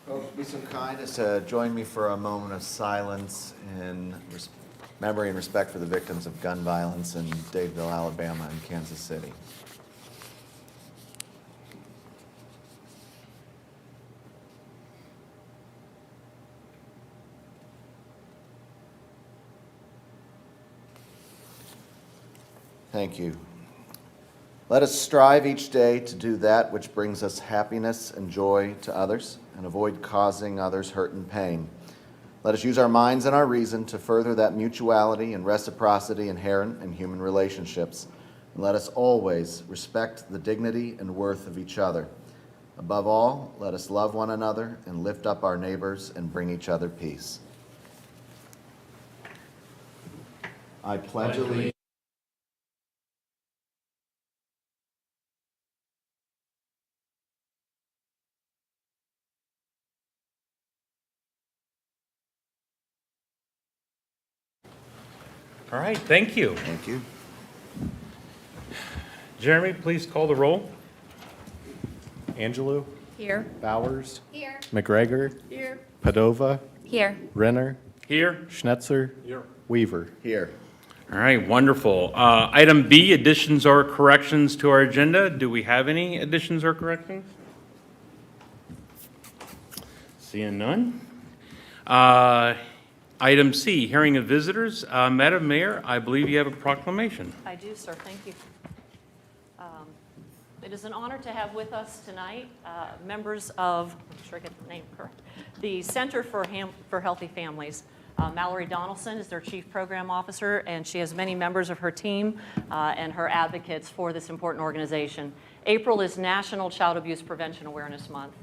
Well, be so kind as to join me for a moment of silence in memory and respect for the victims of gun violence in Dadeville, Alabama, and Kansas City. Thank you. Let us strive each day to do that which brings us happiness and joy to others and avoid causing others hurt and pain. Let us use our minds and our reason to further that mutuality and reciprocity inherent in human relationships. And let us always respect the dignity and worth of each other. Above all, let us love one another and lift up our neighbors and bring each other peace. I pledge allegiance. All right, thank you. Thank you. Jeremy, please call the roll. Angelou, Here. Bowers, Here. McGregor, Here. Padova, Here. Renner, Here. Schnetzer, Weaver. Here. All right, wonderful. Item B, additions or corrections to our agenda. Do we have any additions or corrections? Seeing none. Item C, hearing of visitors. Madam Mayor, I believe you have a proclamation. I do, sir. Thank you. It is an honor to have with us tonight members of, I'm sure I get the name correct, the Center for Healthy Families. Mallory Donaldson is their Chief Program Officer, and she has many members of her team and her advocates for this important organization. April is National Child Abuse Prevention Awareness Month.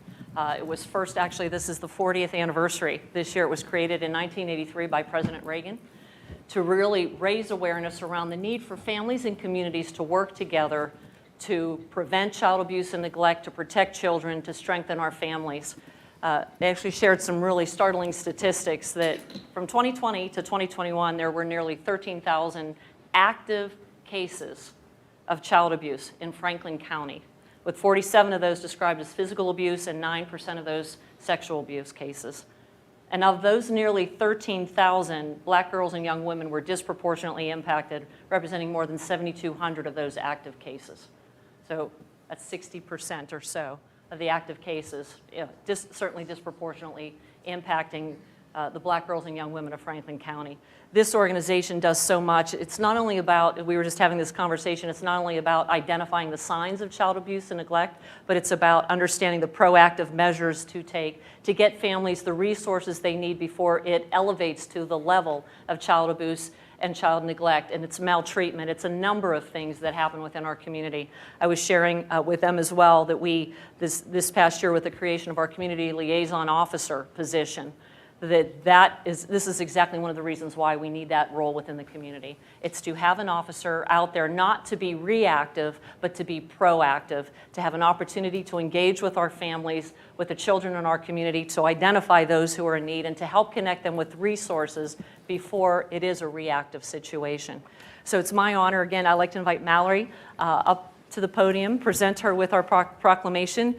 It was first, actually, this is the 40th anniversary. This year it was created in 1983 by President Reagan to really raise awareness around the need for families and communities to work together to prevent child abuse and neglect, to protect children, to strengthen our families. They actually shared some really startling statistics that from 2020 to 2021, there were nearly 13,000 active cases of child abuse in Franklin County, with 47 of those described as physical abuse and 9% of those sexual abuse cases. And of those nearly 13,000, Black girls and young women were disproportionately impacted, representing more than 7,200 of those active cases. So that's 60% or so of the active cases, certainly disproportionately impacting the Black girls and young women of Franklin County. This organization does so much. It's not only about, we were just having this conversation, it's not only about identifying the signs of child abuse and neglect, but it's about understanding the proactive measures to take to get families the resources they need before it elevates to the level of child abuse and child neglect, and it's maltreatment. It's a number of things that happen within our community. I was sharing with them as well that this past year with the creation of our community liaison officer position, this is exactly one of the reasons why we need that role within the community. It's to have an officer out there not to be reactive, but to be proactive, to have an opportunity to engage with our families, with the children in our community, to identify those who are in need and to help connect them with resources before it is a reactive situation. So it's my honor, again, I'd like to invite Mallory up to the podium, present her with our proclamation.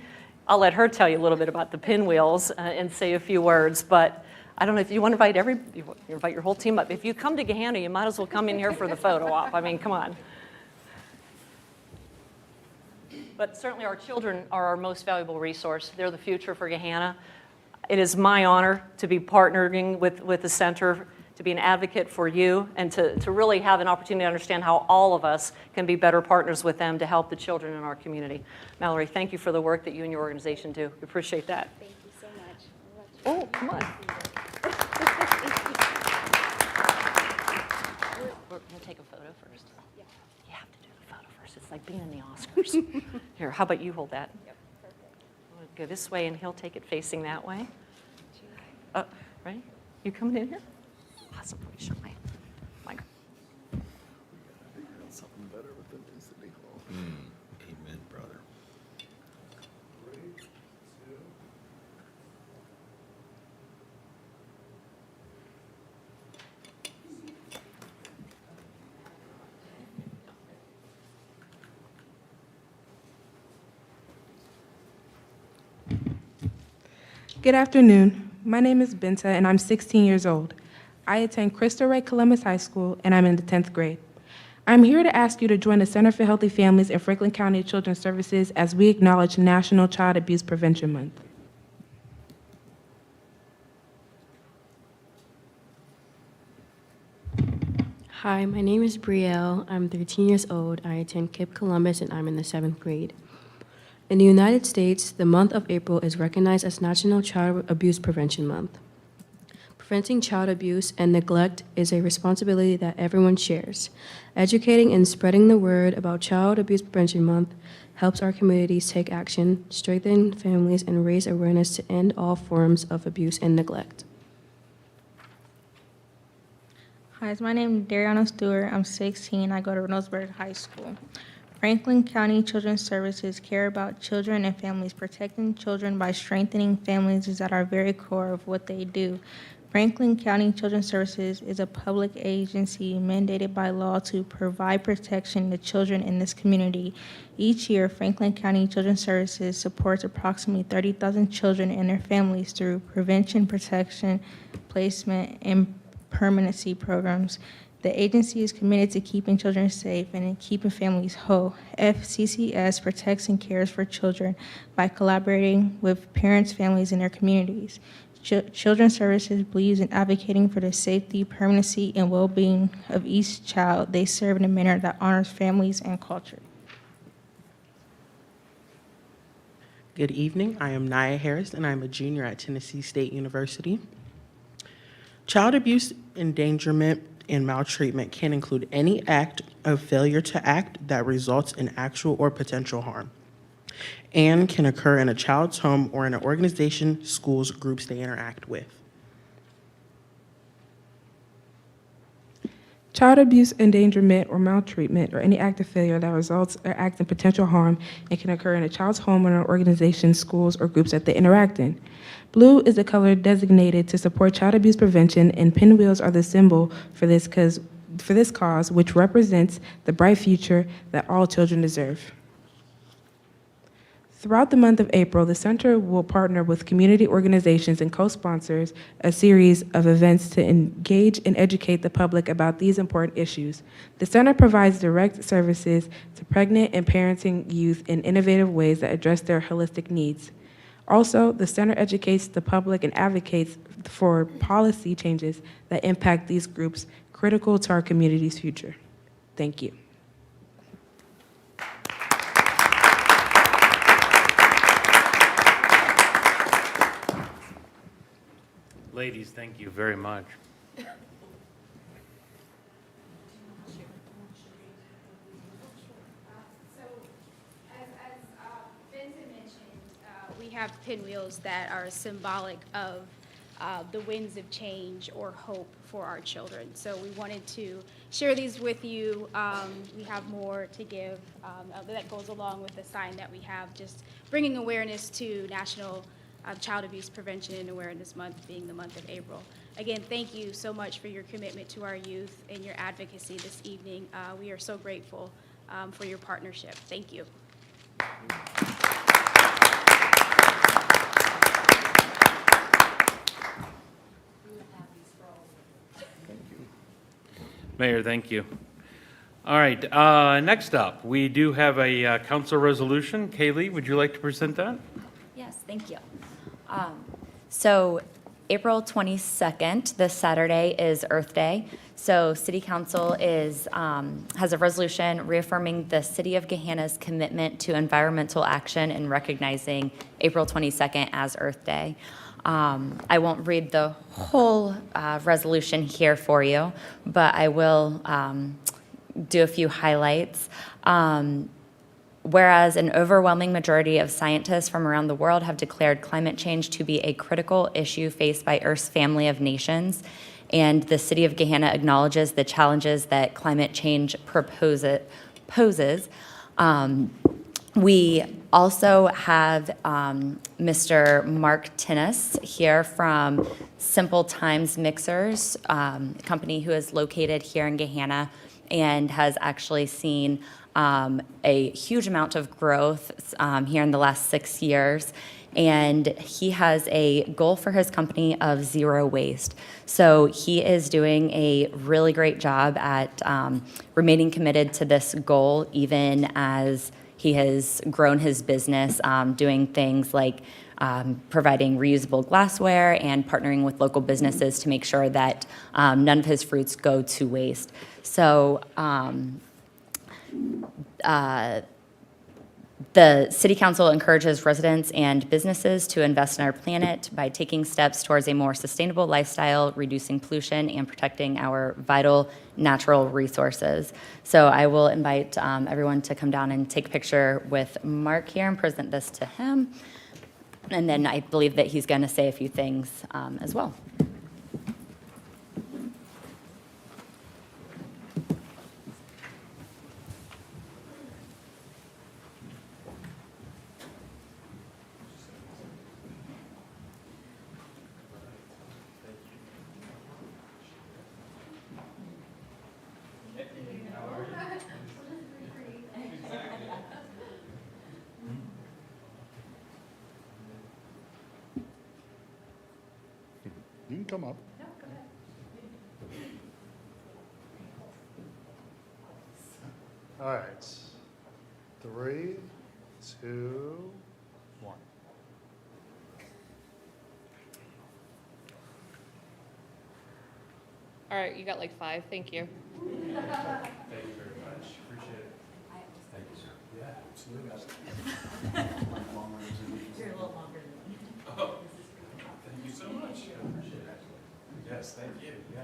I'll let her tell you a little bit about the pinwheels and say a few words, but I don't know if you want to invite your whole team up. If you come to Gahanna, you might as well come in here for the photo op. I mean, come on. But certainly our children are our most valuable resource. They're the future for Gahanna. It is my honor to be partnering with the center, to be an advocate for you, and to really have an opportunity to understand how all of us can be better partners with them to help the children in our community. Mallory, thank you for the work that you and your organization do. We appreciate that. Thank you so much. Oh, come on. We'll take a photo first. Yeah. You have to do the photo first. It's like being in the Oscars. Here, how about you hold that? Yep, perfect. We'll go this way, and he'll take it facing that way. Ready? You coming in here? Awesome. Let me show my mic. Something better with the new city hall. Amen, brother. Good afternoon. My name is Binta, and I'm 16 years old. I attend Cristo Rey Columbus High School, and I'm in the 10th grade. I'm here to ask you to join the Center for Healthy Families and Franklin County Children's Services as we acknowledge National Child Abuse Prevention Month. Hi, my name is Brielle. I'm 13 years old. I attend KIPP Columbus, and I'm in the 7th grade. In the United States, the month of April is recognized as National Child Abuse Prevention Month. Preventing child abuse and neglect is a responsibility that everyone shares. Educating and spreading the word about Child Abuse Prevention Month helps our communities take action, strengthen families, and raise awareness to end all forms of abuse and neglect. Hi, my name is Dariana Stewart. I'm 16. I go to Reynoldsburg High School. Franklin County Children's Services care about children and families. Protecting children by strengthening families is at our very core of what they do. Franklin County Children's Services is a public agency mandated by law to provide protection to children in this community. Each year, Franklin County Children's Services supports approximately 30,000 children and their families through prevention, protection, placement, and permanency programs. The agency is committed to keeping children safe and in keeping families whole. FCCS protects and cares for children by collaborating with parents, families, and their communities. Children's Services believes in advocating for the safety, permanency, and well-being of each child they serve in a manner that honors families and culture. Good evening. I am Nia Harris, and I'm a junior at Tennessee State University. Child abuse, endangerment, and maltreatment can include any act of failure to act that results in actual or potential harm, and can occur in a child's home or in an organization, schools, groups they interact with. Child abuse, endangerment, or maltreatment, or any act of failure that results or acts in potential harm and can occur in a child's home or in an organization, schools, or groups that they interact in. Blue is the color designated to support child abuse prevention, and pinwheels are the symbol for this cause, which represents the bright future that all children deserve. Throughout the month of April, the Center will partner with community organizations and co-sponsors a series of events to engage and educate the public about these important issues. The Center provides direct services to pregnant and parenting youth in innovative ways that address their holistic needs. Also, the Center educates the public and advocates for policy changes that impact these groups, critical to our community's future. Thank you. Ladies, thank you very much. Vincent mentioned, we have pinwheels that are symbolic of the winds of change or hope for our children. So we wanted to share these with you. We have more to give that goes along with the sign that we have, just bringing awareness to National Child Abuse Prevention and Awareness Month, being the month of April. Again, thank you so much for your commitment to our youth and your advocacy this evening. We are so grateful for your partnership. Thank you. Mayor, thank you. All right, next up, we do have a council resolution. Kaylee, would you like to present that? Yes, thank you. So April 22nd, this Saturday, is Earth Day. So City Council has a resolution reaffirming the City of Gahanna's commitment to environmental action and recognizing April 22nd as Earth Day. I won't read the whole resolution here for you, but I will do a few highlights. Whereas an overwhelming majority of scientists from around the world have declared climate change to be a critical issue faced by Earth's family of nations, and the City of Gahanna acknowledges the challenges that climate change poses. We also have Mr. Mark Tinnis here from Simple Times Mixers, a company who is located here in Gahanna and has actually seen a huge amount of growth here in the last 6 years. And he has a goal for his company of zero waste. So he is doing a really great job at remaining committed to this goal, even as he has grown his business, doing things like providing reusable glassware and partnering with local businesses to make sure that none of his fruits go to waste. So the City Council encourages residents and businesses to invest in our planet by taking steps towards a more sustainable lifestyle, reducing pollution, and protecting our vital natural resources. So I will invite everyone to come down and take a picture with Mark here and present this to him. And then I believe that he's going to say a few things as well. You can come up. All right. 3, 2, 1. All right, you got like 5. Thank you. Thank you very much. Appreciate it. Thank you, sir. Yeah, absolutely. You're a little longer than me. Oh, thank you so much. I appreciate it. Yes, thank you. Yeah.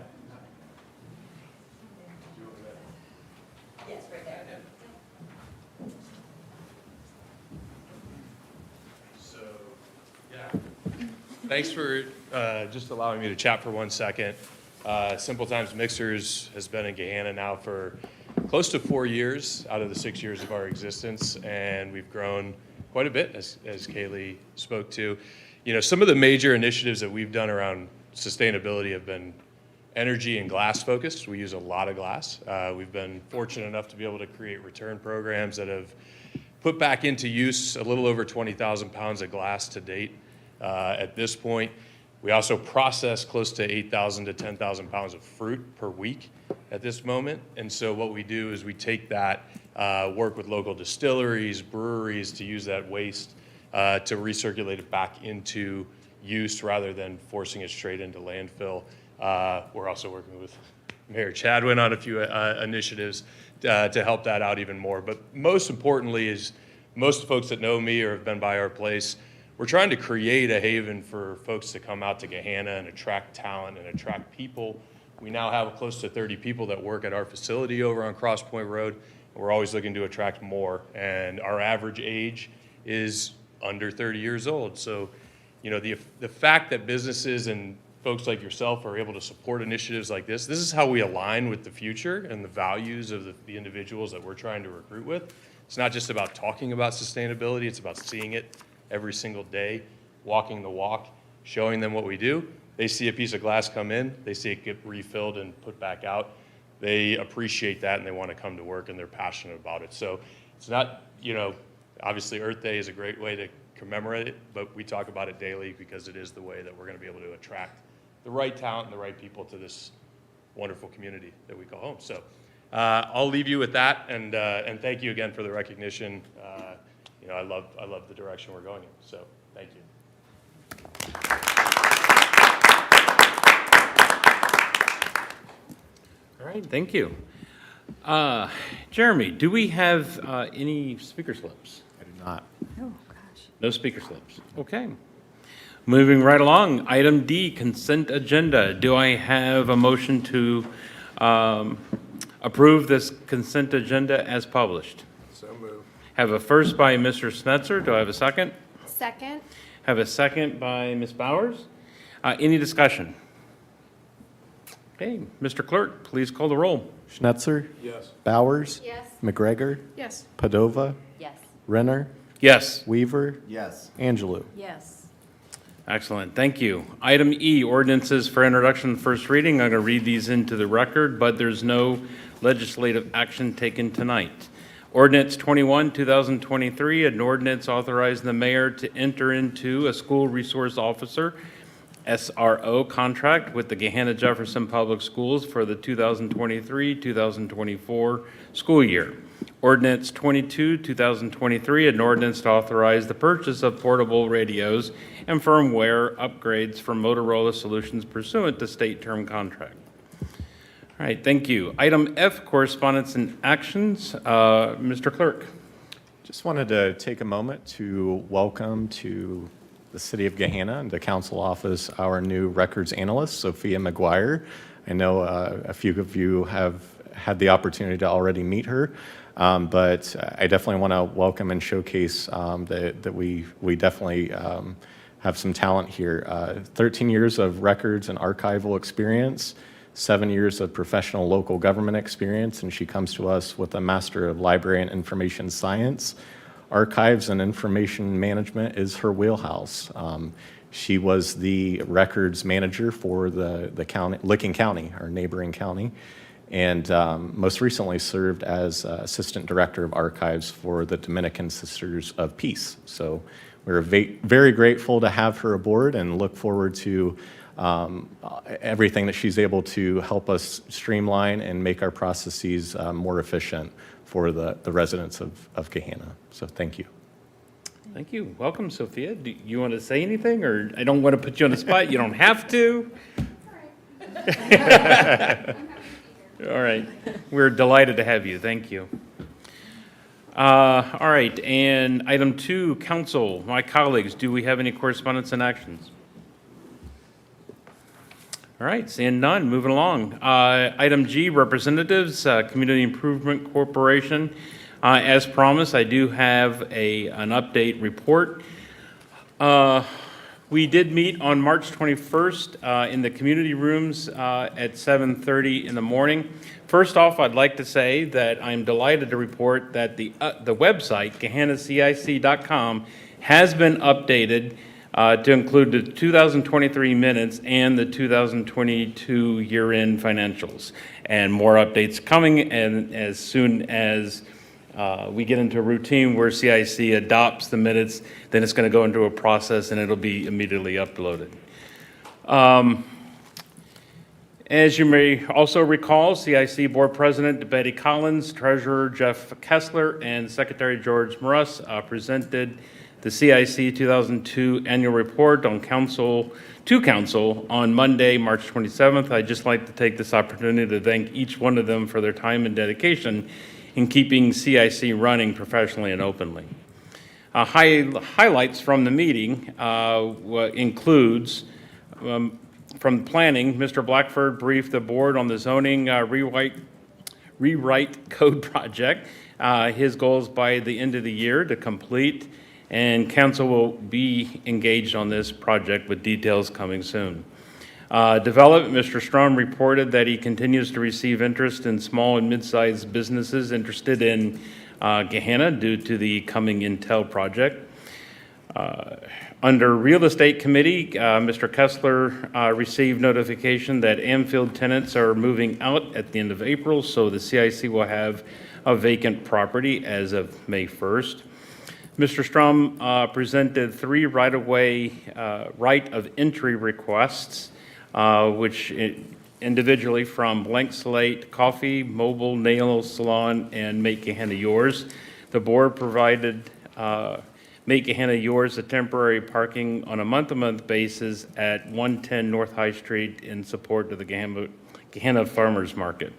Yes, right there. So, yeah. Thanks for just allowing me to chat for 1 second. Simple Times Mixers has been in Gahanna now for close to 4 years out of the 6 years of our existence, and we've grown quite a bit, as Kaylee spoke to. You know, some of the major initiatives that we've done around sustainability have been energy and glass focused. We use a lot of glass. We've been fortunate enough to be able to create return programs that have put back into use a little over 20,000 pounds of glass to date at this point. We also process close to 8,000 to 10,000 pounds of fruit per week at this moment. And so what we do is we take that, work with local distilleries, breweries to use that waste to recirculate it back into use rather than forcing it straight into landfill. We're also working with Mayor Chadwin on a few initiatives to help that out even more. But most importantly is most folks that know me or have been by our place, we're trying to create a haven for folks to come out to Gahanna and attract talent and attract people. We now have close to 30 people that work at our facility over on Cross Point Road. We're always looking to attract more, and our average age is under 30 years old. So, you know, the fact that businesses and folks like yourself are able to support initiatives like this is how we align with the future and the values of the individuals that we're trying to recruit with. It's not just about talking about sustainability, it's about seeing it every single day, walking the walk, showing them what we do. They see a piece of glass come in, they see it get refilled and put back out. They appreciate that and they want to come to work and they're passionate about it. So it's not, you know, obviously Earth Day is a great way to commemorate it, but we talk about it daily because it is the way that we're going to be able to attract the right talent and the right people to this wonderful community that we call home. So I'll leave you with that, and thank you again for the recognition. You know, I love the direction we're going in. So thank you. All right, thank you. Jeremy, do we have any speaker slips? I do not. Oh, gosh. No speaker slips. Okay. Moving right along, item D, consent agenda. Do I have a motion to approve this consent agenda as published? So moved. Have a first by Mr. Snetzer. Do I have a second? Second. Have a second by Ms. Bowers. Any discussion? Okay, Mr. Clerk, please call the roll. Schnetzer? Yes. Bowers? Yes. McGregor? Yes. Padova? Yes. Renner? Yes. Weaver? Yes. Angelou? Yes. Excellent, thank you. Item E, ordinances for introduction and first reading. I'm going to read these into the record, but there's no legislative action taken tonight. Ordinance 21, 2023, an ordinance authorizing the mayor to enter into a school resource officer SRO contract with the Gahanna Jefferson Public Schools for the 2023-2024 school year. Ordinance 22, 2023, an ordinance to authorize the purchase of portable radios and firmware upgrades for Motorola Solutions pursuant to state term contract. All right, thank you. Item F, correspondence and actions. Mr. Clerk. Just wanted to take a moment to welcome to the City of Gahanna and the Council Office our new records analyst, Sophia McGuire. I know a few of you have had the opportunity to already meet her, but I definitely want to welcome and showcase that we definitely have some talent here. 13 years of records and archival experience, 7 years of professional local government experience, and she comes to us with a Master of Library and Information Science. Archives and information management is her wheelhouse. She was the records manager for the county, Licking County, our neighboring county, and most recently served as Assistant Director of Archives for the Dominican Sisters of Peace. So we're very grateful to have her aboard and look forward to everything that she's able to help us streamline and make our processes more efficient for the residents of Gahanna. So thank you. Thank you. Welcome, Sophia. Do you want to say anything, or I don't want to put you on the spot. You don't have to. All right. We're delighted to have you. Thank you. All right. And item 2, council, my colleagues, do we have any correspondence and actions? All right, seeing none, moving along. Item G, representatives, Community Improvement Corporation. As promised, I do have an update report. We did meet on March 21st in the community rooms at 7:30 in the morning. First off, I'd like to say that I'm delighted to report that the website, GahannaCIC.com, has been updated to include the 2023 minutes and the 2022 year-end financials. And more updates coming, and as soon as we get into a routine where CIC adopts the minutes, then it's going to go into a process and it'll be immediately uploaded. As you may also recall, CIC Board President Betty Collins, Treasurer Jeff Kessler, and Secretary George Morus presented the CIC 2002 annual report on council on Monday, March 27th. I'd just like to take this opportunity to thank each one of them for their time and dedication in keeping CIC running professionally and openly. Highlights from the meeting includes from planning, Mr. Blackford briefed the board on the zoning rewrite code project. His goals by the end of the year to complete, and council will be engaged on this project with details coming soon. Development, Mr. Strom reported that he continues to receive interest in small and mid-sized businesses interested in Gahanna due to the coming Intel project. Under Real Estate Committee, Mr. Kessler received notification that Amfield tenants are moving out at the end of April, so the CIC will have a vacant property as of May 1st. Mr. Strom presented 3 right of entry requests, which individually from Blank Slate Coffee, Mobile Nail Salon, and Make Gahanna Yours. The board provided Make Gahanna Yours a temporary parking on a month-to-month basis at 110 North High Street in support of the Gahanna Farmers Market.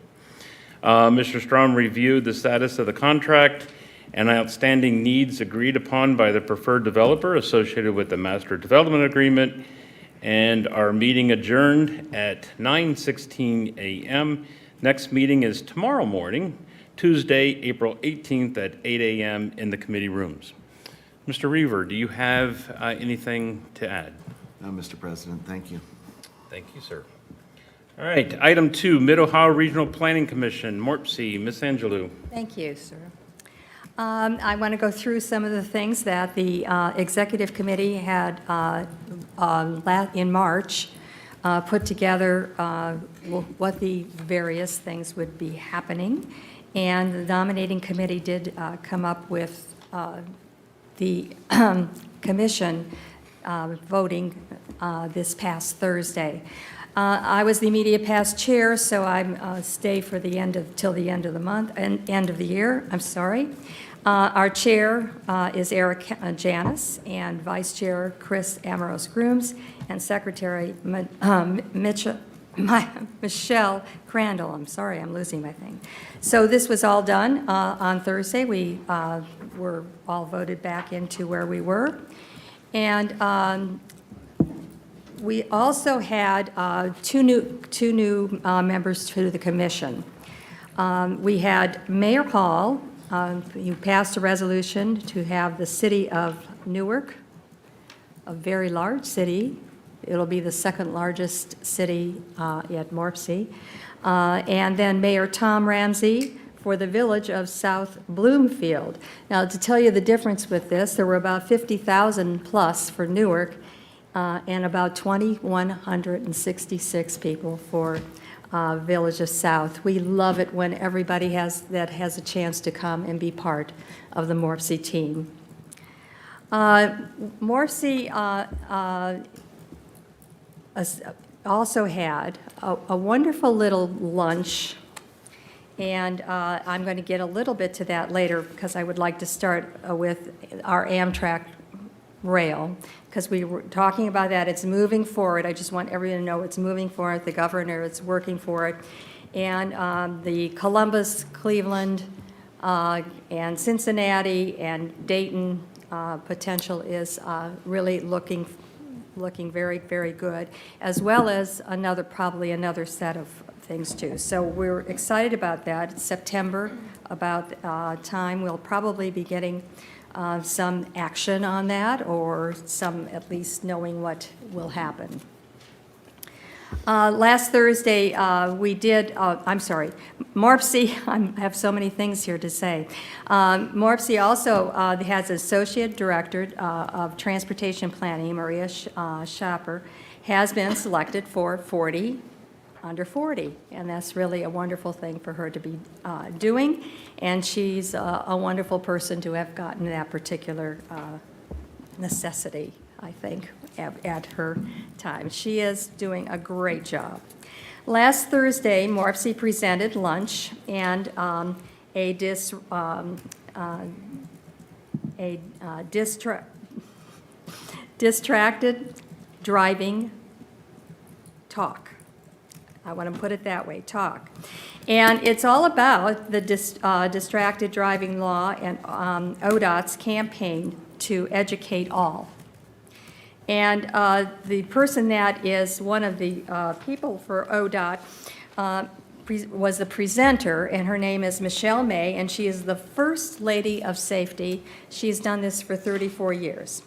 Mr. Strom reviewed the status of the contract and outstanding needs agreed upon by the preferred developer associated with the master development agreement, and our meeting adjourned at 9:16 a.m. Next meeting is tomorrow morning, Tuesday, April 18th at 8 a.m. in the committee rooms. Mr. Reaver, do you have anything to add? No, Mr. President, thank you. Thank you, sir. All right, item 2, Mid-Ohio Regional Planning Commission, MORPC, Ms. Angelou. Thank you, sir. I want to go through some of the things that the executive committee had in March put together what the various things would be happening. And the nominating committee did come up with the commission voting this past Thursday. I was the immediate past chair, so I stay for the till the end of the month, and end of the year, I'm sorry. Our chair is Eric Janis, and vice chair Chris Amorose Grooms, and secretary Michelle Crandall. I'm sorry, I'm losing my thing. So this was all done on Thursday. We were all voted back into where we were. And we also had two new members to the commission. We had Mayor Hall, who passed a resolution to have the city of Newark, a very large city. It'll be the second largest city at Morpsey. And then Mayor Tom Ramsey for the village of South Bloomfield. Now, to tell you the difference with this, there were about 50,000 plus for Newark and about 2,166 people for Village of South. We love it when everybody has a chance to come and be part of the Morpsey team. Morpsey also had a wonderful little lunch, and I'm going to get a little bit to that later because I would like to start with our Amtrak rail, because we were talking about that. It's moving forward. I just want everyone to know it's moving forward. The governor is working for it. And the Columbus, Cleveland, and Cincinnati and Dayton potential is really looking very, very good, as well as probably another set of things too. So we're excited about that. It's September, about time. We'll probably be getting some action on that, or some at least knowing what will happen. Last Thursday, we did, I'm sorry, Morpsey, I have so many things here to say. Morpsey also has Associate Director of Transportation Planning, Maria Schapper, has been selected for 40 under 40, and that's really a wonderful thing for her to be doing, and she's a wonderful person to have gotten that particular necessity, I think, at her time. She is doing a great job. Last Thursday, Morpsey presented lunch and a distracted driving talk. I want to put it that way, talk. And it's all about the distracted driving law and ODOT's campaign to educate all. And the person that is one of the people for ODOT was the presenter, and her name is Michelle May, and she is the First Lady of Safety. She's done this for 34 years.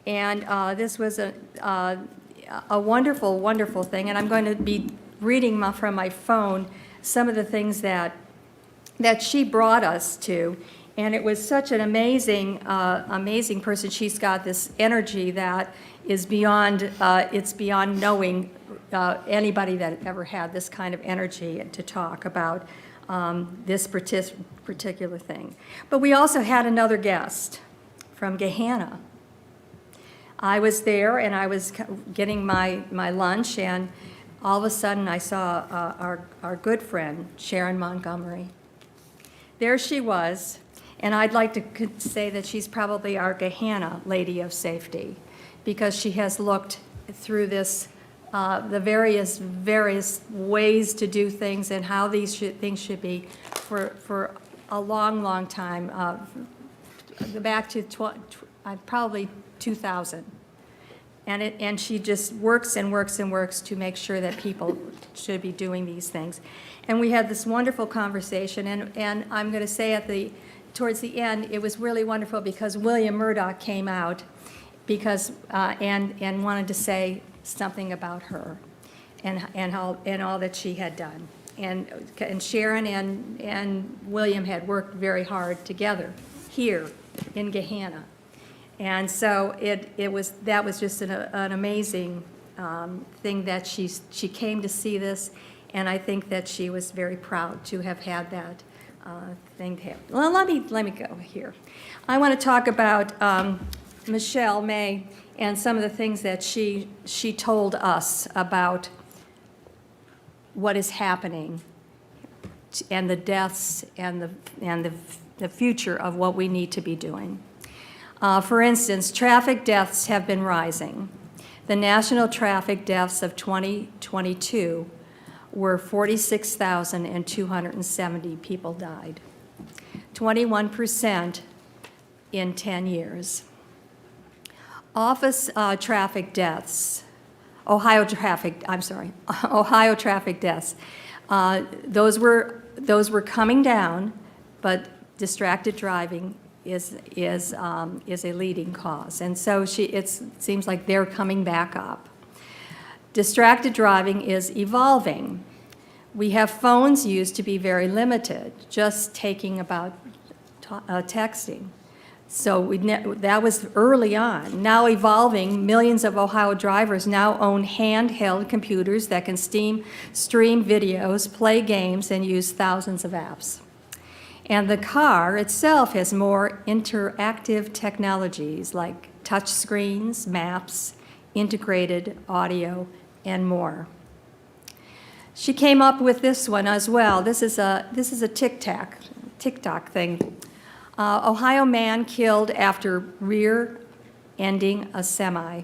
And this was a wonderful, wonderful thing, and I'm going to be reading from my phone some of the things that she brought us to, and it was such an amazing person. She's got this energy that is beyond it's beyond knowing anybody that ever had this kind of energy to talk about this particular thing. But we also had another guest from Gahanna. I was there, and I was getting my lunch, and all of a sudden, I saw our good friend, Sharon Montgomery. There she was, and I'd like to say that she's probably our Gahanna Lady of Safety, because she has looked through this, the various ways to do things and how these things should be for a long, long time, back to probably 2000. And she just works and works and works to make sure that people should be doing these things. And we had this wonderful conversation, and I'm going to say towards the end, it was really wonderful because William Murdoch came out and wanted to say something about her and all that she had done. And Sharon and William had worked very hard together here in Gahanna. And so that was just an amazing thing that she came to see this, and I think that she was very proud to have had that thing here. Well, let me go here. I want to talk about Michelle May and some of the things that she told us about what is happening and the deaths and the future of what we need to be doing. For instance, traffic deaths have been rising. The national traffic deaths of 2022 were 46,270 people died, 21% in 10 years. Office traffic deaths, Ohio traffic deaths, those were coming down, but distracted driving is a leading cause. And so it seems like they're coming back up. Distracted driving is evolving. We have phones used to be very limited, just taking about texting. So that was early on. Now evolving, millions of Ohio drivers now own handheld computers that can stream videos, play games, and use thousands of apps. And the car itself has more interactive technologies like touch screens, maps, integrated audio, and more. She came up with this one as well. This is a TikTok thing. Ohio man killed after rear-ending a semi.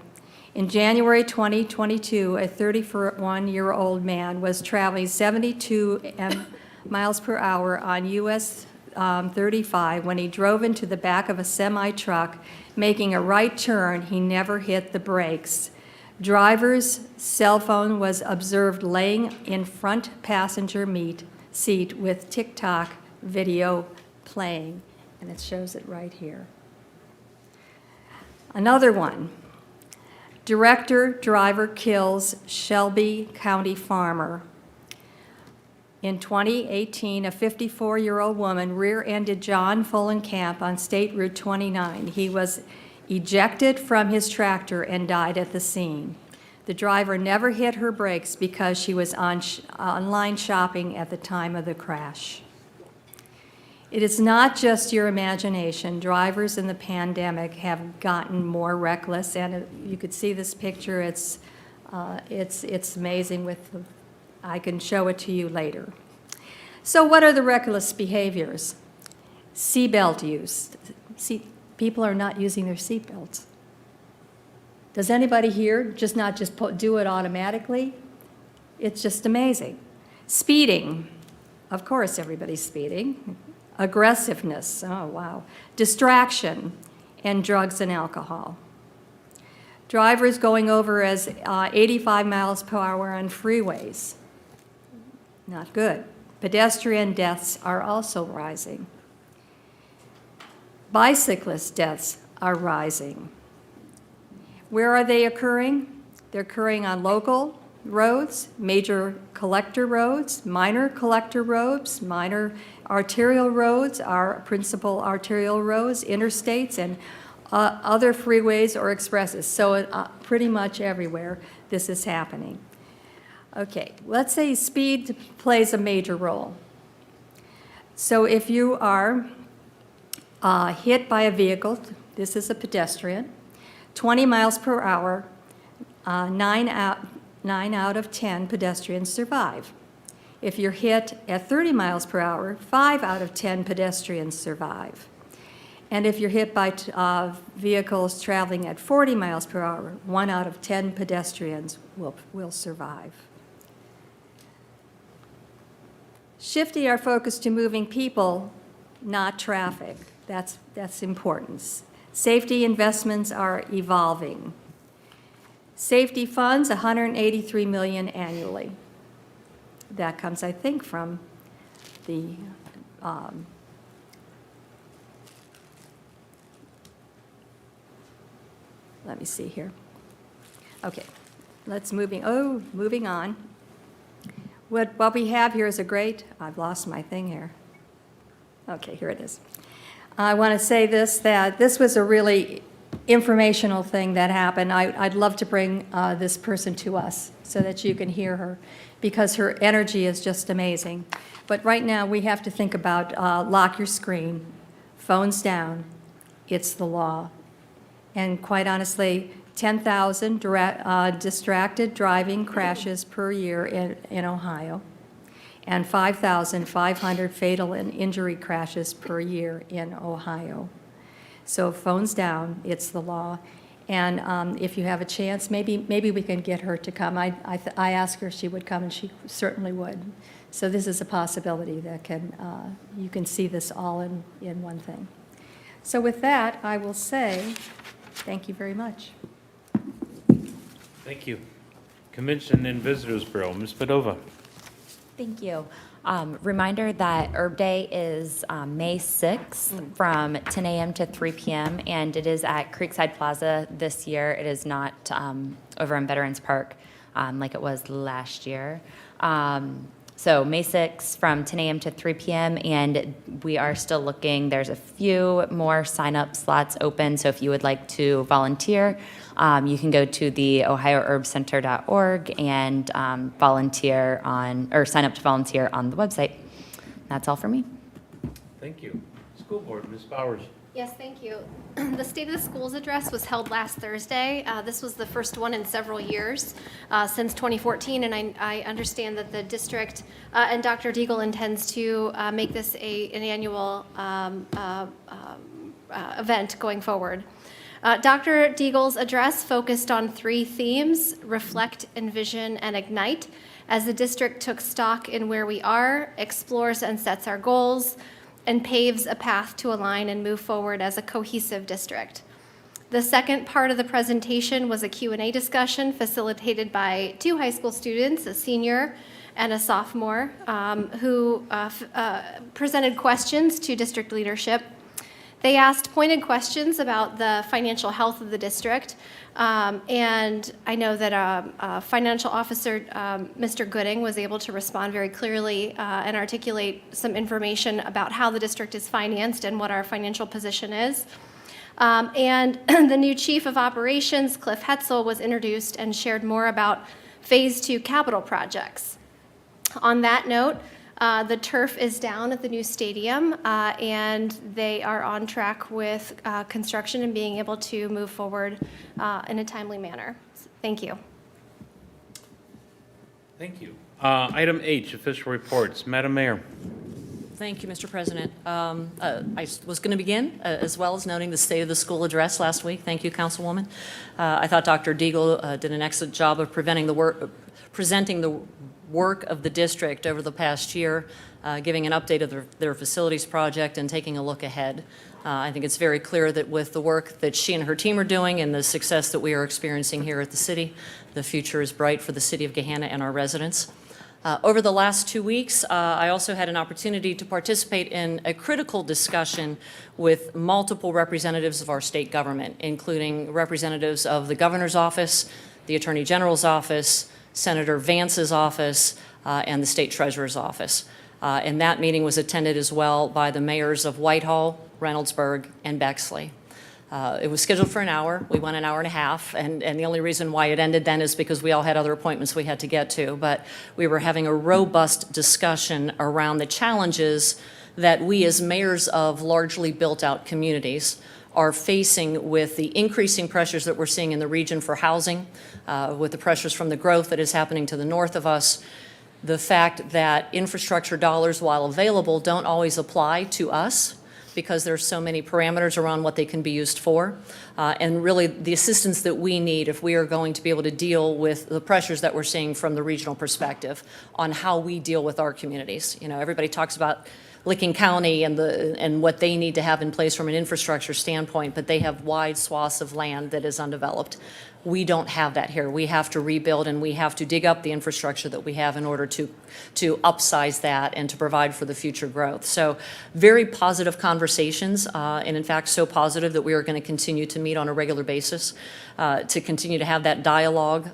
In January 2022, a 31-year-old man was traveling 72 miles per hour on US 35 when he drove into the back of a semi-truck, making a right turn. He never hit the brakes. Driver's cell phone was observed laying in front passenger seat with TikTok video playing, and it shows it right here. Another one. Driver kills Shelby County farmer. In 2018, a 54-year-old woman rear-ended John Fullenkamp on State Route 29. He was ejected from his tractor and died at the scene. The driver never hit her brakes because she was online shopping at the time of the crash. It is not just your imagination. Drivers in the pandemic have gotten more reckless, and you could see this picture. It's amazing. I can show it to you later. So what are the reckless behaviors? Seatbelt use. People are not using their seatbelts. Does anybody here not just do it automatically? It's just amazing. Speeding. Of course, everybody's speeding. Aggressiveness. Oh, wow. Distraction and drugs and alcohol. Drivers going over as 85 miles per hour on freeways. Not good. Pedestrian deaths are also rising. Bicyclist deaths are rising. Where are they occurring? They're occurring on local roads, major collector roads, minor collector roads, minor arterial roads, our principal arterial roads, interstates, and other freeways or expresses. So pretty much everywhere this is happening. Okay, let's say speed plays a major role. So if you are hit by a vehicle, this is a pedestrian, 20 miles per hour, 9 out of 10 pedestrians survive. If you're hit at 30 miles per hour, 5 out of 10 pedestrians survive. And if you're hit by vehicles traveling at 40 miles per hour, 1 out of 10 pedestrians will survive. Shifting our focus to moving people, not traffic. That's important. Safety investments are evolving. Safety funds, $183 million annually. That comes, I think, from the let me see here. Okay, moving on. What we have here is I've lost my thing here. Okay, here it is. I want to say that this was a really informational thing that happened. I'd love to bring this person to us so that you can hear her, because her energy is just amazing. But right now, we have to think about lock your screen, phones down. It's the law. And quite honestly, 10,000 distracted driving crashes per year in Ohio, and 5,500 fatal and injury crashes per year in Ohio. So phones down, it's the law. And if you have a chance, maybe we can get her to come. I asked her if she would come, and she certainly would. So this is a possibility that you can see this all in one thing. So with that, I will say thank you very much. Thank you. Convention and Visitors Bureau, Ms. Padova. Thank you. Reminder that Herb Day is May 6th from 10 a.m. to 3 p.m. and it is at Creekside Plaza this year. It is not over in Veterans Park like it was last year. So May 6th from 10 a.m. to 3 p.m. and we are still looking. There's a few more sign-up slots open, so if you would like to volunteer, you can go to the ohioherbcenter.org and volunteer or sign up to volunteer on the website. That's all for me. Thank you. School Board, Ms. Bowers. Yes, thank you. The State of the Schools address was held last Thursday. This was the first one in several years since 2014, and I understand that the district and Dr. Deagle intends to make this an annual event going forward. Dr. Deagle's address focused on 3 themes: reflect, envision, and ignite, as the district took stock in where we are, explores and sets our goals, and paves a path to align and move forward as a cohesive district. The second part of the presentation was a Q&A discussion facilitated by 2 high school students, a senior and a sophomore, who presented questions to district leadership. They asked pointed questions about the financial health of the district, and I know that Financial Officer Mr. Gooding was able to respond very clearly and articulate some information about how the district is financed and what our financial position is. And the new Chief of Operations, Cliff Hetzel, was introduced and shared more about Phase 2 capital projects. On that note, the turf is down at the new stadium, and they are on track with construction and being able to move forward in a timely manner. Thank you. Thank you. Item H, official reports. Madam Mayor. Thank you, Mr. President. I was going to begin as well as noting the State of the School address last week. Thank you, Councilwoman. I thought Dr. Deagle did an excellent job of presenting the work of the district over the past year, giving an update of their facilities project and taking a look ahead. I think it's very clear that with the work that she and her team are doing and the success that we are experiencing here at the city, the future is bright for the city of Gahanna and our residents. Over the last 2 weeks, I also had an opportunity to participate in a critical discussion with multiple representatives of our state government, including representatives of the governor's office, the attorney general's office, Senator Vance's office, and the state treasurer's office. And that meeting was attended as well by the mayors of Whitehall, Reynoldsburg, and Bexley. It was scheduled for an hour. We went an hour and a half, and the only reason why it ended then is because we all had other appointments we had to get to. But we were having a robust discussion around the challenges that we as mayors of largely built-out communities are facing with the increasing pressures that we're seeing in the region for housing, with the pressures from the growth that is happening to the north of us, the fact that infrastructure dollars, while available, don't always apply to us because there's so many parameters around what they can be used for, and really the assistance that we need if we are going to be able to deal with the pressures that we're seeing from the regional perspective on how we deal with our communities. You know, everybody talks about Licking County and what they need to have in place from an infrastructure standpoint, but they have wide swaths of land that is undeveloped. We don't have that here. We have to rebuild and we have to dig up the infrastructure that we have in order to upsize that and to provide for the future growth. So very positive conversations, and in fact so positive that we are going to continue to meet on a regular basis to continue to have that dialogue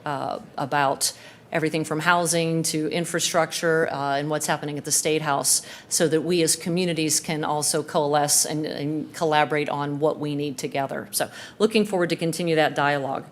about everything from housing to infrastructure and what's happening at the State House, so that we as communities can also coalesce and collaborate on what we need together. So looking forward to continue that dialogue.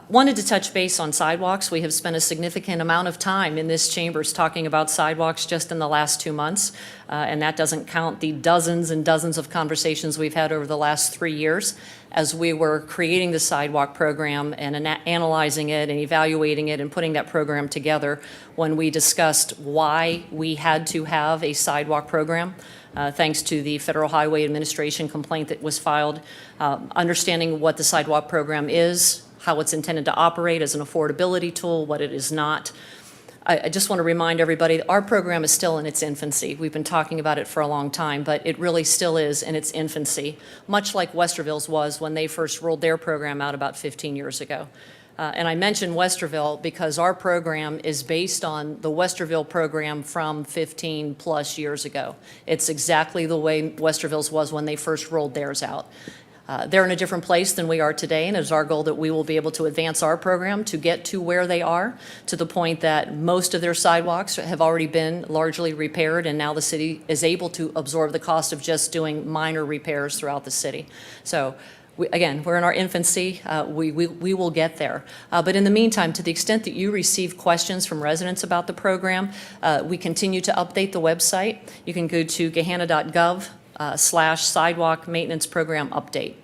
Wanted to touch base on sidewalks. We have spent a significant amount of time in this chambers talking about sidewalks just in the last 2 months, and that doesn't count the dozens and dozens of conversations we've had over the last 3 years as we were creating the sidewalk program and analyzing it and evaluating it and putting that program together when we discussed why we had to have a sidewalk program. Thanks to the Federal Highway Administration complaint that was filed, understanding what the sidewalk program is, how it's intended to operate as an affordability tool, what it is not. I just want to remind everybody that our program is still in its infancy. We've been talking about it for a long time, but it really still is in its infancy, much like Westerville's was when they first rolled their program out about 15 years ago. And I mention Westerville because our program is based on the Westerville program from 15 plus years ago. It's exactly the way Westerville's was when they first rolled theirs out. They're in a different place than we are today, and it's our goal that we will be able to advance our program to get to where they are, to the point that most of their sidewalks have already been largely repaired, and now the city is able to absorb the cost of just doing minor repairs throughout the city. So again, we're in our infancy. We will get there. But in the meantime, to the extent that you receive questions from residents about the program, we continue to update the website. You can go to gahanna.gov. /sidewalk maintenance program update.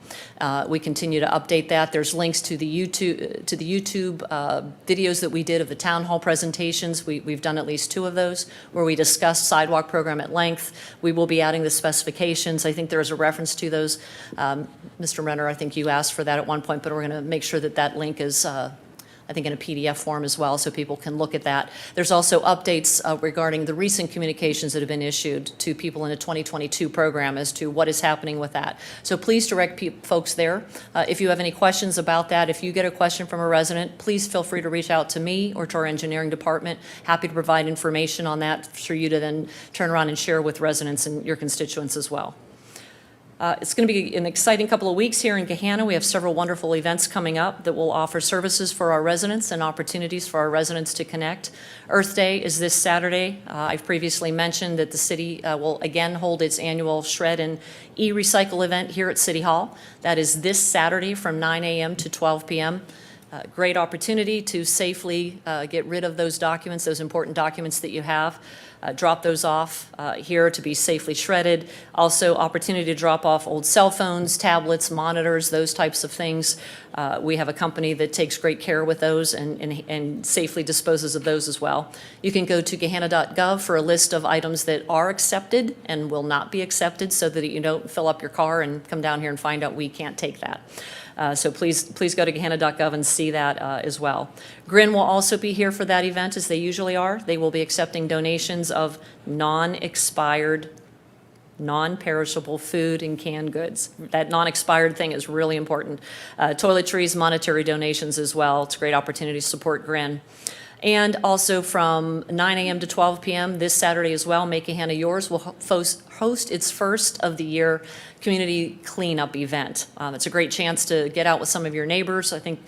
We continue to update that. There's links to the YouTube videos that we did of the town hall presentations. We've done at least 2 of those where we discussed sidewalk program at length. We will be adding the specifications. I think there is a reference to those. Mr. Renner, I think you asked for that at one point, but we're going to make sure that that link is I think in a PDF form as well, so people can look at that. There's also updates regarding the recent communications that have been issued to people in the 2022 program as to what is happening with that. So please direct folks there. If you have any questions about that, if you get a question from a resident, please feel free to reach out to me or to our engineering department. Happy to provide information on that for you to then turn around and share with residents and your constituents as well. It's going to be an exciting couple of weeks here in Gahanna. We have several wonderful events coming up that will offer services for our residents and opportunities for our residents to connect. Earth Day is this Saturday. I've previously mentioned that the city will again hold its annual Shred and E-Recycle event here at City Hall. That is this Saturday from 9 a.m. to 12 p.m. Great opportunity to safely get rid of those documents, those important documents that you have. Drop those off here to be safely shredded. Also, opportunity to drop off old cell phones, tablets, monitors, those types of things. We have a company that takes great care with those and safely disposes of those as well. You can go to gahanna.gov for a list of items that are accepted and will not be accepted, so that you don't fill up your car and come down here and find out we can't take that. So please go to gahanna.gov and see that as well. Grin will also be here for that event, as they usually are. They will be accepting donations of non-expired, non-perishable food and canned goods. That non-expired thing is really important. Toiletries, monetary donations as well. It's a great opportunity to support Grin. And also from 9 a.m. to 12 p.m. this Saturday as well, Make Gahanna Yours will host its first of the year community cleanup event. It's a great chance to get out with some of your neighbors. I think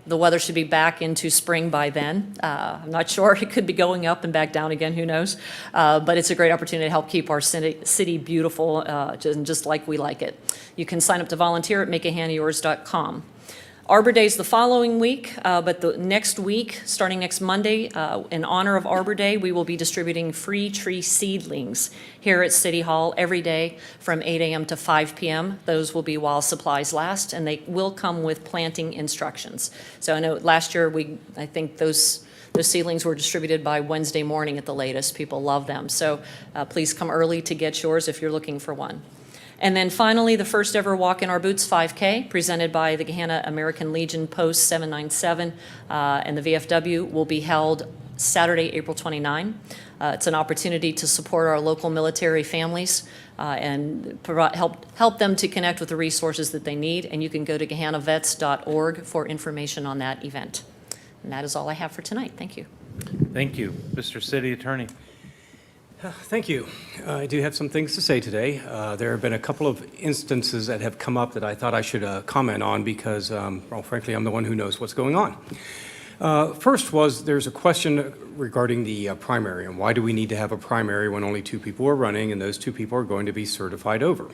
the weather should be back into spring by then. I'm not sure. It could be going up and back down again. Who knows? But it's a great opportunity to help keep our city beautiful, just like we like it. You can sign up to volunteer at makegahannayours.com. Arbor Day is the following week, but the next week, starting next Monday, in honor of Arbor Day, we will be distributing free tree seedlings here at City Hall every day from 8 a.m. to 5 p.m. Those will be while supplies last, and they will come with planting instructions. So I know last year, I think those seedlings were distributed by Wednesday morning at the latest. People love them. So please come early to get yours if you're looking for one. And then finally, the first ever Walk in Our Boots 5K, presented by the Gahanna American Legion Post 797 and the VFW, will be held Saturday, April 29. It's an opportunity to support our local military families and help them to connect with the resources that they need. And you can go to GahannaVets.org for information on that event. And that is all I have for tonight. Thank you. Thank you. Mr. City Attorney. Thank you. I do have some things to say today. There have been a couple of instances that have come up that I thought I should comment on because, well, frankly, I'm the one who knows what's going on. First was, there's a question regarding the primary, and why do we need to have a primary when only 2 people are running, and those 2 people are going to be certified over?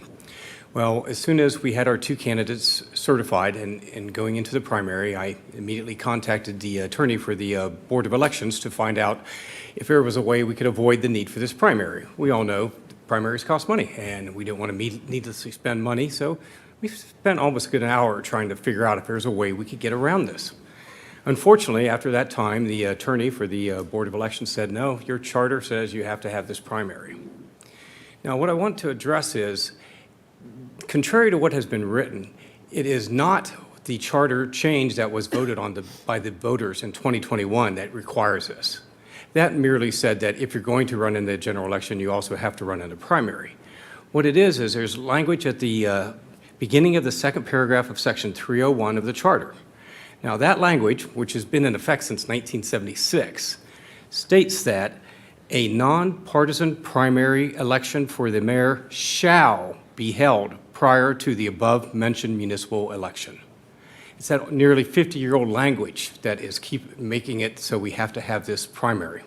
Well, as soon as we had our 2 candidates certified and going into the primary, I immediately contacted the attorney for the Board of Elections to find out if there was a way we could avoid the need for this primary. We all know primaries cost money, and we didn't want to needlessly spend money, so we spent almost an hour trying to figure out if there's a way we could get around this. Unfortunately, after that time, the attorney for the Board of Elections said, no, your charter says you have to have this primary. Now, what I want to address is, contrary to what has been written, it is not the charter change that was voted on by the voters in 2021 that requires this. That merely said that if you're going to run in the general election, you also have to run in the primary. What it is there's language at the beginning of the second paragraph of Section 301 of the charter. Now, that language, which has been in effect since 1976, states that a nonpartisan primary election for the mayor shall be held prior to the above-mentioned municipal election. It's that nearly 50-year-old language that is keep making it so we have to have this primary.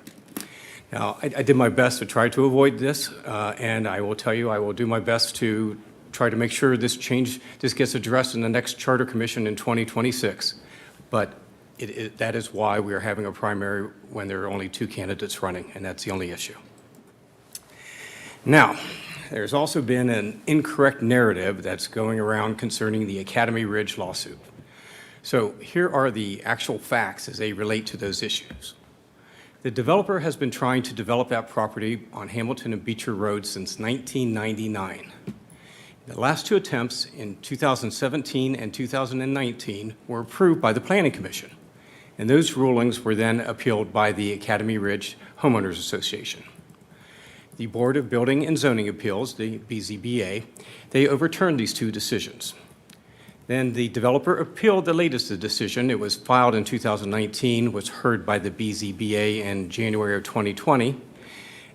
Now, I did my best to try to avoid this, and I will tell you I will do my best to try to make sure this gets addressed in the next Charter Commission in 2026. But that is why we are having a primary when there are only 2 candidates running, and that's the only issue. Now, there's also been an incorrect narrative that's going around concerning the Academy Ridge lawsuit. So here are the actual facts as they relate to those issues. The developer has been trying to develop that property on Hamilton and Beecher Road since 1999. The last 2 attempts in 2017 and 2019 were approved by the Planning Commission, and those rulings were then appealed by the Academy Ridge Homeowners Association. The Board of Building and Zoning Appeals, the BZBA, they overturned these 2 decisions. Then the developer appealed the latest decision. It was filed in 2019, was heard by the BZBA in January of 2020,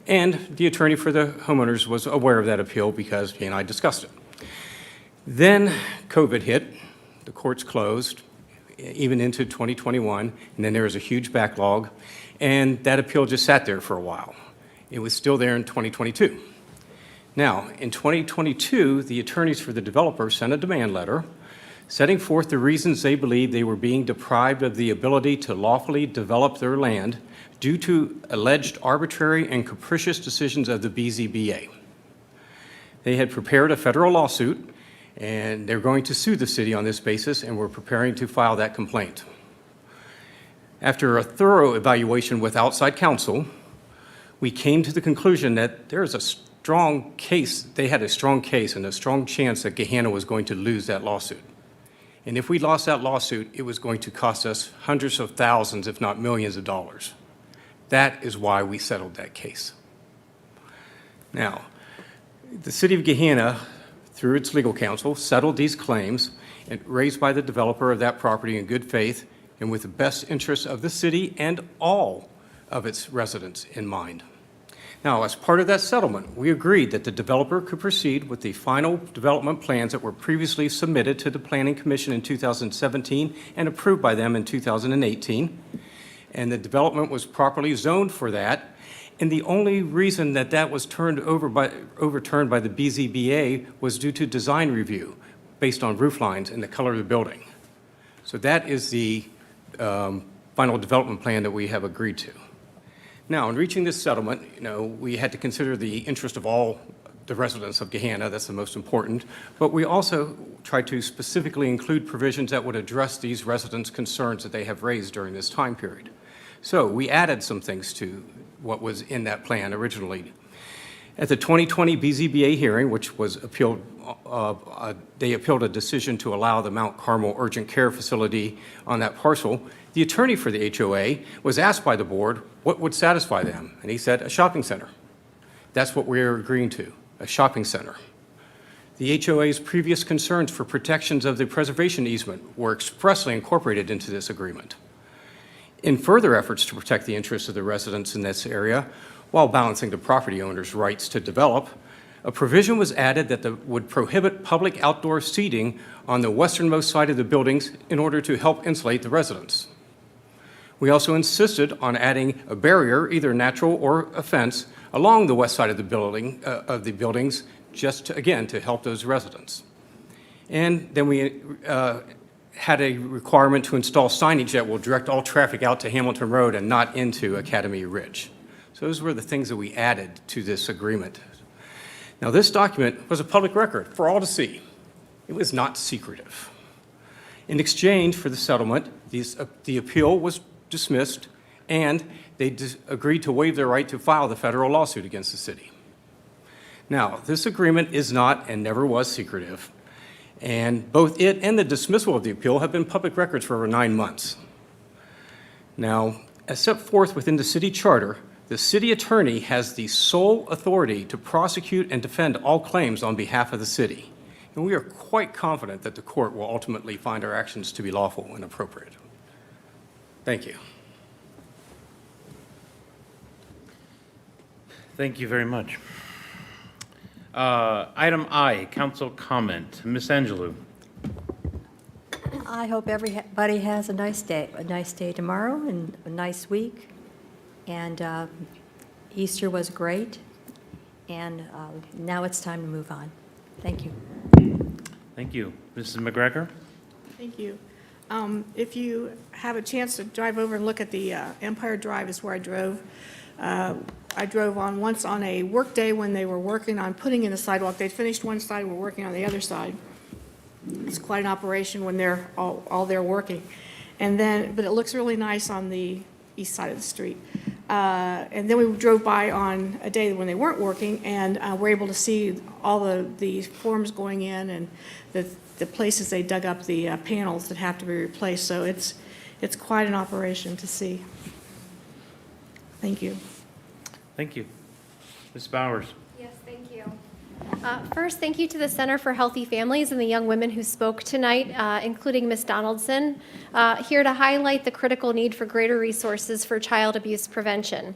and the attorney for the homeowners was aware of that appeal because he and I discussed it. Then COVID hit, the courts closed, even into 2021, and then there was a huge backlog, and that appeal just sat there for a while. It was still there in 2022. Now, in 2022, the attorneys for the developer sent a demand letter setting forth the reasons they believed they were being deprived of the ability to lawfully develop their land due to alleged arbitrary and capricious decisions of the BZBA. They had prepared a federal lawsuit, and they're going to sue the city on this basis, and we're preparing to file that complaint. After a thorough evaluation with outside counsel, we came to the conclusion that there is a strong case, they had a strong case and a strong chance that Gahanna was going to lose that lawsuit. And if we lost that lawsuit, it was going to cost us hundreds of thousands, if not millions of dollars. That is why we settled that case. Now, the city of Gahanna, through its legal counsel, settled these claims raised by the developer of that property in good faith and with the best interests of the city and all of its residents in mind. Now, as part of that settlement, we agreed that the developer could proceed with the final development plans that were previously submitted to the Planning Commission in 2017 and approved by them in 2018. And the development was properly zoned for that. And the only reason that that was overturned by the BZBA was due to design review based on roof lines and the color of the building. So that is the final development plan that we have agreed to. Now, in reaching this settlement, we had to consider the interest of all the residents of Gahanna. That's the most important. But we also tried to specifically include provisions that would address these residents' concerns that they have raised during this time period. So we added some things to what was in that plan originally. At the 2020 BZBA hearing, which was appealed, they appealed a decision to allow the Mount Carmel Urgent Care Facility on that parcel. The attorney for the HOA was asked by the board what would satisfy them, and he said a shopping center. That's what we're agreeing to, a shopping center. The HOA's previous concerns for protections of the preservation easement were expressly incorporated into this agreement. In further efforts to protect the interests of the residents in this area, while balancing the property owner's rights to develop, a provision was added that would prohibit public outdoor seating on the westernmost side of the buildings in order to help insulate the residents. We also insisted on adding a barrier, either natural or a fence, along the west side of the buildings, just to, again, to help those residents. And then we had a requirement to install signage that will direct all traffic out to Hamilton Road and not into Academy Ridge. So those were the things that we added to this agreement. Now, this document was a public record for all to see. It was not secretive. In exchange for the settlement, the appeal was dismissed, and they agreed to waive their right to file the federal lawsuit against the city. Now, this agreement is not and never was secretive, and both it and the dismissal of the appeal have been public records for over 9 months. Now, as set forth within the city charter, the city attorney has the sole authority to prosecute and defend all claims on behalf of the city, and we are quite confident that the court will ultimately find our actions to be lawful and appropriate. Thank you. Thank you very much. Item I, council comment. Ms. Angelou. I hope everybody has a nice day tomorrow and a nice week. And Easter was great, and now it's time to move on. Thank you. Thank you. Mrs. McGregor? Thank you. If you have a chance to drive over and look at the Empire Drive is where I drove. I drove on once on a work day when they were working on putting in the sidewalk. They'd finished one side, were working on the other side. It's quite an operation when they're all there working. And then, but it looks really nice on the east side of the street. And then we drove by on a day when they weren't working, and we're able to see all the forms going in and the places they dug up the panels that have to be replaced. So it's quite an operation to see. Thank you. Thank you. Ms. Bowers? Yes, thank you. First, thank you to the Center for Healthy Families and the young women who spoke tonight, including Ms. Donaldson, here to highlight the critical need for greater resources for child abuse prevention.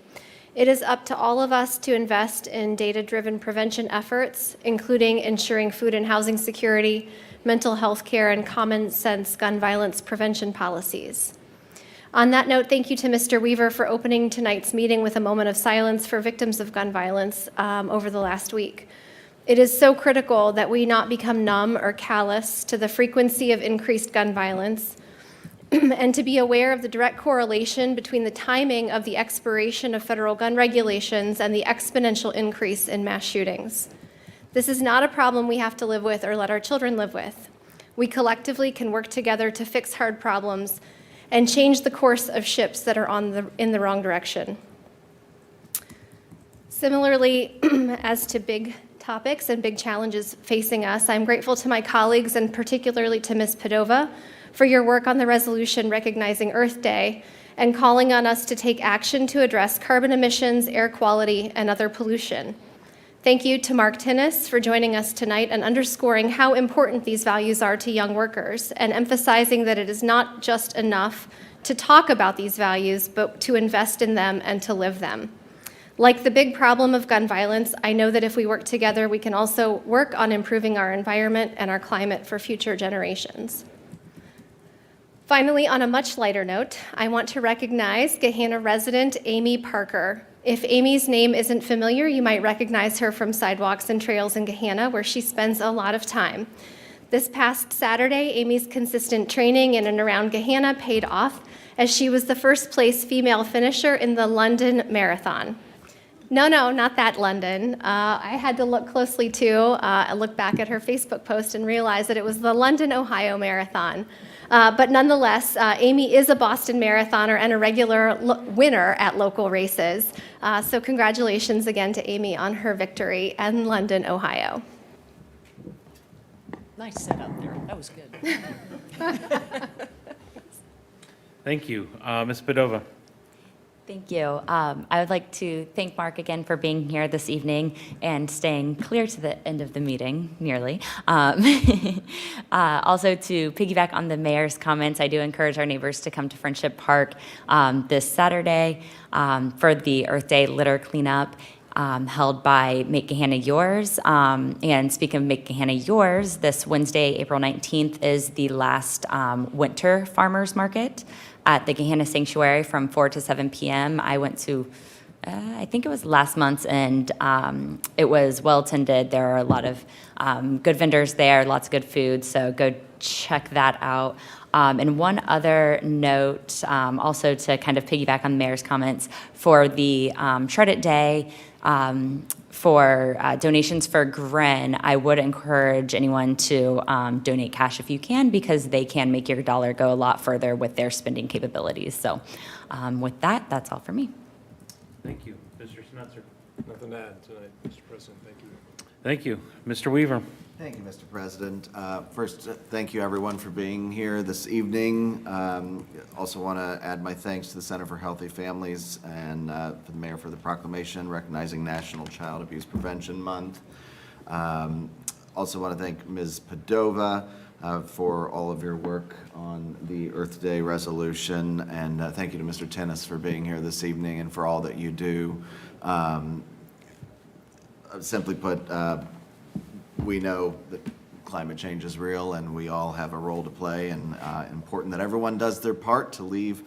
It is up to all of us to invest in data-driven prevention efforts, including ensuring food and housing security, mental health care, and common sense gun violence prevention policies. On that note, thank you to Mr. Weaver for opening tonight's meeting with a moment of silence for victims of gun violence over the last week. It is so critical that we not become numb or callous to the frequency of increased gun violence and to be aware of the direct correlation between the timing of the expiration of federal gun regulations and the exponential increase in mass shootings. This is not a problem we have to live with or let our children live with. We collectively can work together to fix hard problems and change the course of ships that are in the wrong direction. Similarly, as to big topics and big challenges facing us, I'm grateful to my colleagues and particularly to Ms. Padova for your work on the resolution recognizing Earth Day and calling on us to take action to address carbon emissions, air quality, and other pollution. Thank you to Mark Tinnis for joining us tonight and underscoring how important these values are to young workers and emphasizing that it is not just enough to talk about these values, but to invest in them and to live them. Like the big problem of gun violence, I know that if we work together, we can also work on improving our environment and our climate for future generations. Finally, on a much lighter note, I want to recognize Gahanna resident Amy Parker. If Amy's name isn't familiar, you might recognize her from Sidewalks and Trails in Gahanna, where she spends a lot of time. This past Saturday, Amy's consistent training in and around Gahanna paid off as she was the first place female finisher in the London Marathon. No, not that London. I had to look closely too. I looked back at her Facebook post and realized that it was the London, Ohio Marathon. But nonetheless, Amy is a Boston marathoner and a regular winner at local races. So congratulations again to Amy on her victory in London, Ohio. Nice setup there. That was good. Thank you. Ms. Padova? Thank you. I would like to thank Mark again for being here this evening and staying clear to the end of the meeting, nearly. Also, to piggyback on the mayor's comments, I do encourage our neighbors to come to Friendship Park this Saturday for the Earth Day litter cleanup held by Make Gahanna Yours. And speaking of Make Gahanna Yours, this Wednesday, April 19th, is the last winter farmers market at the Gahanna Sanctuary from 4 to 7 p.m. I went to, I think it was last month, and it was well attended. There are a lot of good vendors there, lots of good food, so go check that out. And one other note, also to kind of piggyback on the mayor's comments, for the Shred It Day, for donations for Gren, I would encourage anyone to donate cash if you can, because they can make your dollar go a lot further with their spending capabilities. So with that, that's all for me. Thank you. Mr. Schnetzer. Nothing to add tonight, Mr. President. Thank you. Thank you. Mr. Weaver. Thank you, Mr. President. First, thank you everyone for being here this evening. Also want to add my thanks to the Center for Healthy Families and for the mayor for the proclamation recognizing National Child Abuse Prevention Month. Also want to thank Ms. Padova for all of your work on the Earth Day resolution, and thank you to Mr. Tennis for being here this evening and for all that you do. Simply put, we know that climate change is real and we all have a role to play, and important that everyone does their part to leave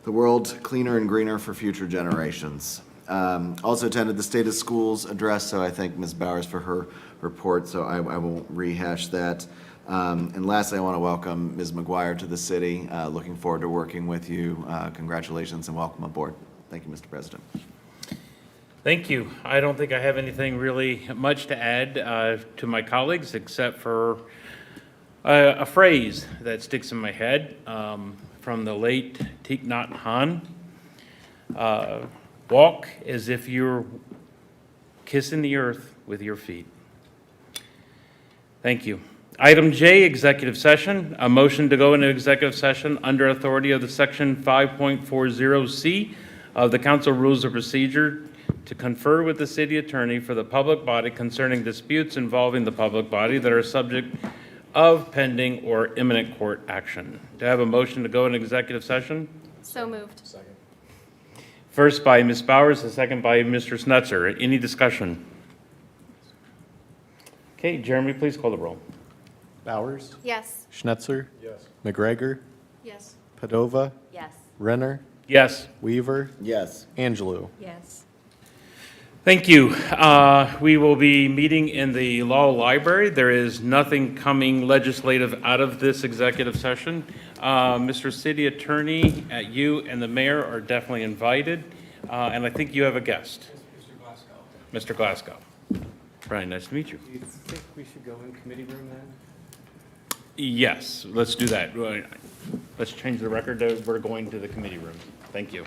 the world cleaner and greener for future generations. Also attended the State of Schools address, so I thank Ms. Bowers for her report, so I won't rehash that. And lastly, I want to welcome Ms. McGuire to the city. Looking forward to working with you. Congratulations and welcome aboard. Thank you, Mr. President. Thank you. I don't think I have anything really much to add to my colleagues, except for a phrase that sticks in my head from the late Thich Nhat Hanh. Walk as if you're kissing the earth with your feet. Thank you. Item J, executive session. A motion to go into executive session under authority of the Section 5.40C of the Council Rules of Procedure to confer with the city attorney for the public body concerning disputes involving the public body that are subject of pending or imminent court action. Do I have a motion to go into executive session? So moved. Second. First by Ms. Bowers, the second by Mr. Schnetzer. Any discussion? Okay, Jeremy, please call the roll. Bowers? Yes. Schnetzer? Yes. McGregor? Yes. Padova? Yes. Renner? Yes. Weaver? Yes. Angelou? Yes. Thank you. We will be meeting in the law library. There is nothing coming legislative out of this executive session. Mr. City Attorney, you and the mayor are definitely invited, and I think you have a guest. Mr. Glasgow. Brian, nice to meet you. Do you think we should go in committee room then? Yes, let's do that. Let's change the record. We're going to the committee room. Thank you.